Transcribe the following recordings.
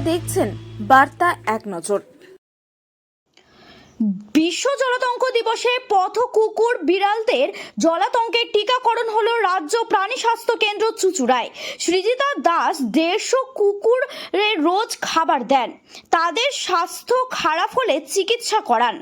দেখছেন বার্তা এক নজর। বিশ্ব জলাতঙ্ক দিবসে পথ কুকুর বিড়ালদের জলাতঙ্কের টিকাকরণ হলো রাজ্য প্রাণী স্বাস্থ্য কেন্দ্র চুঁচুড়ায়। সৃজিতা দাস 150 কুকুরের রোজ খাবার দেন, তাদের স্বাস্থ্য খারাপ হলে চিকিৎসা করান।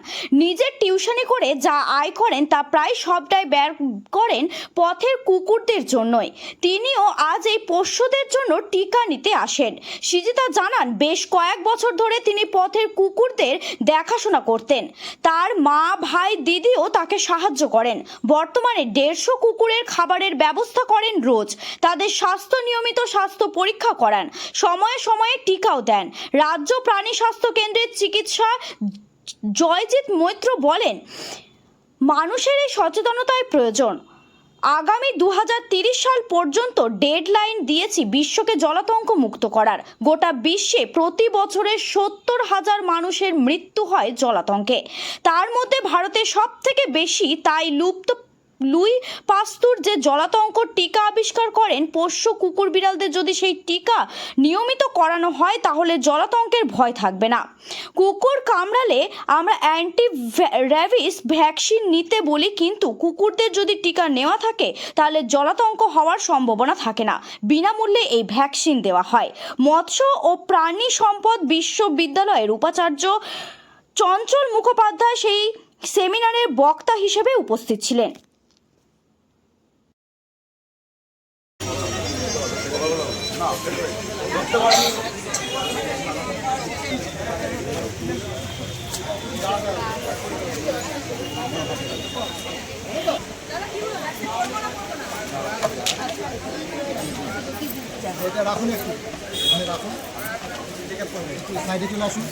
নিজের টিউশনি করে যা আয় করেন তা প্রায় সবটাই ব্যয় করেন পথের কুকুরদের জন্যই। তিনিও আজ এই পোষ্যদের জন্য টিকা নিতে আসেন। সৃজিতা জানান, বেশ কয়েক বছর ধরে তিনি পথের কুকুরদের দেখাশোনা করতেন। তার মা, ভাই, দিদিও তাকে সাহায্য করেন। বর্তমানে 150 কুকুরের খাবারের ব্যবস্থা করেন রোজ। তাদের নিয়মিত স্বাস্থ্য পরীক্ষা করান, সময়ে সময়ে টিকাও দেন। রাজ্য প্রাণী স্বাস্থ্য কেন্দ্রের চিকিৎসা জয়জিৎ মৈত্র বলেন, মানুষের এই সচেতনতার প্রয়োজন। আগামী 2030 সাল পর্যন্ত ডেডলাইন দিয়েছি বিশ্বকে জলাতঙ্ক মুক্ত করার। গোটা বিশ্বে প্রতি বছরে 70,000 মানুষের মৃত্যু হয় জলাতঙ্কে, তার মধ্যে ভারতে সব থেকে বেশি। তাই লুই পাস্তুর যে জলাতঙ্ক টিকা আবিষ্কার করেন, পোষ্য কুকুর বিড়ালদের যদি সেই টিকা নিয়মিত করানো হয় তাহলে জলাতঙ্কের ভয় থাকবে না। কুকুর কামড়ালে আমরা অ্যান্টি র্যাবিস ভ্যাকসিন নিতে বলি, কিন্তু কুকুরদের যদি টিকা নেওয়া থাকে তাহলে জলাতঙ্ক হওয়ার সম্ভাবনা থাকে না। বিনামূল্যে এই ভ্যাকসিন দেওয়া হয়। মৎস্য ও প্রাণী সম্পদ বিশ্ববিদ্যালয়ের উপাচার্য চঞ্চল মুখোপাধ্যায় সেই সেমিনারের বক্তা হিসেবে উপস্থিত ছিলেন। এটা রাখুন, একটু রাখুন, সাইডে চলে আসুন,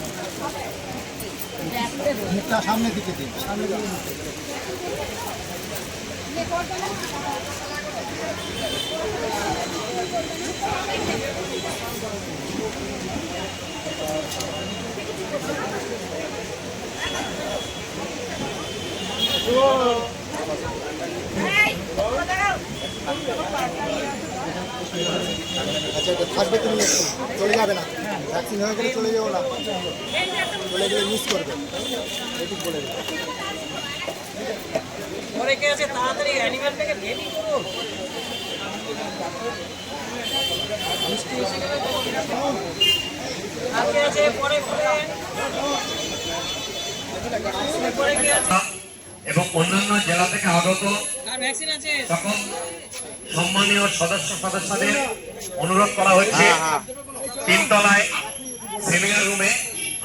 মুখটা সামনের দিকে দিন, সামনের দিকে আচ্ছা, এটা থাকবে, তুমি একটু চলে যাবে না, ভ্যাকসিন হয়ে গেলে চলে যাবো না, চলে গেলে মিস করবে, এটুক বলে দেবে। পরে কে আছে তাড়াতাড়ি অ্যানিমেলটাকে রেডি করো। আগে আছে পরে কে আছে এবং অন্যান্য জেলা থেকে আগত আর ভ্যাকসিন আছে সকল সম্মানীয় সদস্যদের অনুরোধ করা হচ্ছে তিনতলায় সেমিনার রুমে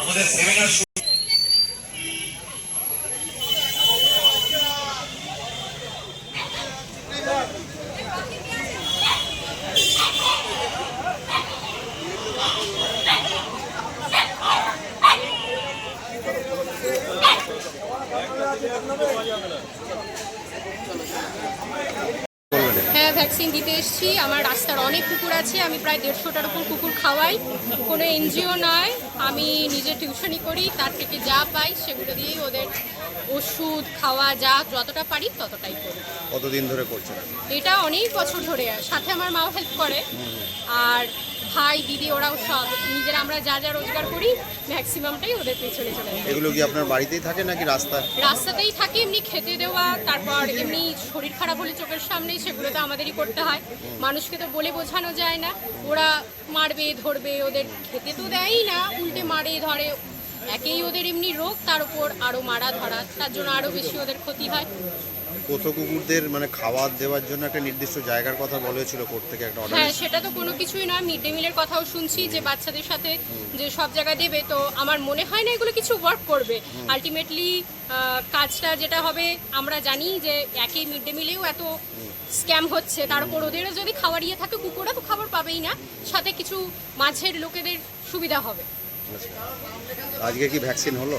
আমাদের সেমিনার হ্যাঁ, ভ্যাকসিন দিতে এসেছি। আমার রাস্তার অনেক কুকুর আছে, আমি প্রায় 150টার উপর কুকুর খাওয়াই। কোনো এনজিও নয়, আমি নিজে টিউশনি করি, তার থেকে যা পাই সেগুলো দিয়েই ওদের ওষুধ খাওয়া যা যতটা পারি ততটাই করি। কতদিন ধরে করছেন এটা? অনেক বছর ধরে। সাথে আমার মাও হেল্প করে, আর ভাই, দিদি, ওরাও সব নিজেরা আমরা যা যা রোজগার করি ম্যাক্সিমামটাই ওদের পেছনে চলে যায়। এগুলো কি আপনার বাড়িতেই থাকে নাকি রাস্তাতেই থাকে, এমনি খেতে দেওয়া, তারপর এমনি শরীর খারাপ হলে চোখের সামনেই সেগুলো তো আমাদেরই করতে হয়। মানুষকে তো বলে বোঝানো যায় না, ওরা মারবে ধরবে, ওদের খেতে তো দেয়ই না, উল্টে মারে ধরে। একেই ওদের এমনি রোগ, তার উপর আরও মারা ধরা, তার জন্য আরও বেশি ওদের ক্ষতি হয়। পোষ্য কুকুরদের মানে খাবার দেওয়ার জন্য একটা নির্দিষ্ট জায়গার কথা বলেছিল কোর্ট থেকে একটা অর্ডার। হ্যাঁ, সেটা তো কোনো কিছুই নয়। মিড ডে মিলের কথাও শুনছি যে বাচ্চাদের সাথে যে সব জায়গায় দেবে, তো আমার মনে হয় না এগুলো কিছু ওয়ার্ক করবে। আলটিমেটলি কাজটা যেটা হবে, আমরা জানি যে একই মিড ডে মিলেও এত স্ক্যাম হচ্ছে, তার উপর ওদেরও যদি খাবার ইয়ে থাকে, কুকুররা তো খাবার পাবেই না, সাথে কিছু মাঝের লোকেদের সুবিধা হবে। আজকে কি ভ্যাকসিন হলো?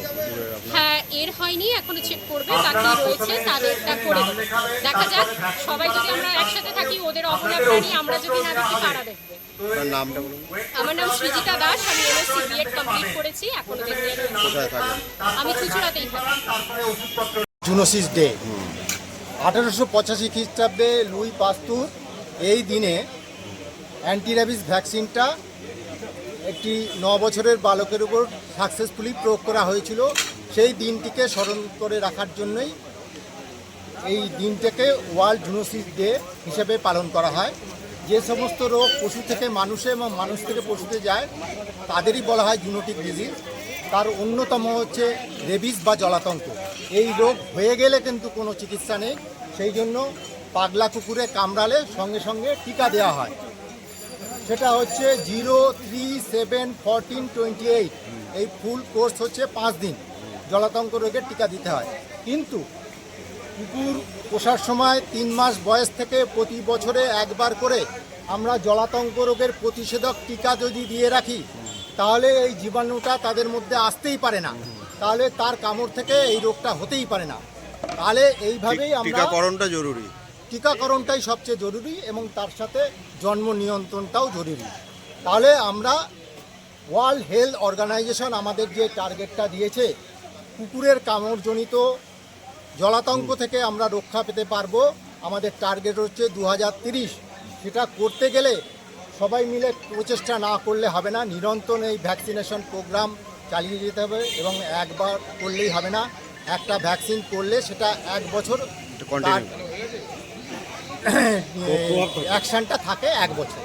হ্যাঁ, এর হয়নি, এখনো চেক করবে, বাকি রয়েছে, তাদেরটা করে দেবে। দেখা যাক, সবাই যদি আমরা একসাথে থাকি, ওদের অবলা প্রাণী আমরা যদি না দেখি, তারা দেখবে। নামটা বলুন। আমার নাম সৃজিতা দাস, আমি এমএসসি বিএড কমপ্লিট করেছি, এখনো দেখতে। কোথায় থাকেন? আমি চুঁচুড়াতেই থাকি। জুনোসিস ডে 1885 খ্রিস্টাব্দে লুই পাস্তুর এই দিনে অ্যান্টি র্যাবিস ভ্যাকসিনটা একটি 9 বছরের বালকের উপর সাকসেসফুলি প্রয়োগ করা হয়েছিল। সেই দিনটিকে স্মরণ করে রাখার জন্যই এই দিনটাকে ওয়ার্ল্ড জুনোসিস ডে হিসেবে পালন করা হয়। যে সমস্ত রোগ পশু থেকে মানুষে এবং মানুষ থেকে পশুতে যায় তাদেরই বলা হয় জুনোটিক ডিজিজ। তার অন্যতম হচ্ছে রেবিস বা জলাতঙ্ক। এই রোগ হয়ে গেলে কিন্তু কোনো চিকিৎসা নেই, সেই জন্য পাগলা কুকুরে কামড়ালে সঙ্গে সঙ্গে টিকা দেওয়া হয়। সেটা হচ্ছে 0, 3, 7, 14, 28 এই ফুল কোর্স হচ্ছে 5 দিন জলাতঙ্ক রোগের টিকা দিতে হয়। কিন্তু কুকুর পোষার সময় 3 মাস বয়স থেকে প্রতি বছরে একবার করে আমরা জলাতঙ্ক রোগের প্রতিষেধক টিকা যদি দিয়ে রাখি তাহলে এই জীবাণুটা তাদের মধ্যে আসতেই পারে না, তাহলে তার কামড় থেকে এই রোগটা হতেই পারে না। তাহলে এইভাবেই আমরা টিকাকরণটা জরুরি। টিকাকরণটাই সবচেয়ে জরুরি এবং তার সাথে জন্ম নিয়ন্ত্রণটাও জরুরি। তাহলে আমরা ওয়ার্ল্ড হেলথ অর্গানাইজেশন আমাদের যে টার্গেটটা দিয়েছে কুকুরের কামড়জনিত জলাতঙ্ক থেকে আমরা রক্ষা পেতে পারবো, আমাদের টার্গেট হচ্ছে 2030। সেটা করতে গেলে সবাই মিলে প্রচেষ্টা না করলে হবে না, নিরন্তর এই ভ্যাকসিনেশন প্রোগ্রাম চালিয়ে যেতে হবে এবং একবার করলেই হবে না, একটা ভ্যাকসিন করলে সেটা 1 বছর অ্যাকশনটা থাকে 1 বছর।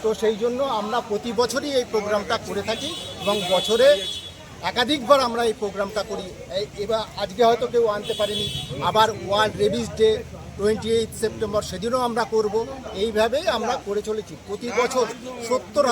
তো সেই জন্য আমরা প্রতি বছরই এই প্রোগ্রামটা করে থাকি এবং বছরে একাধিকবার আমরা এই প্রোগ্রামটা করি। এবার আজকে হয়তো কেউ আনতে পারেনি, আবার ওয়ার্ল্ড রেবিস ডে 28 সেপ্টেম্বর সেদিনও আমরা করব। এইভাবেই আমরা করে চলেছি। প্রতি বছর 70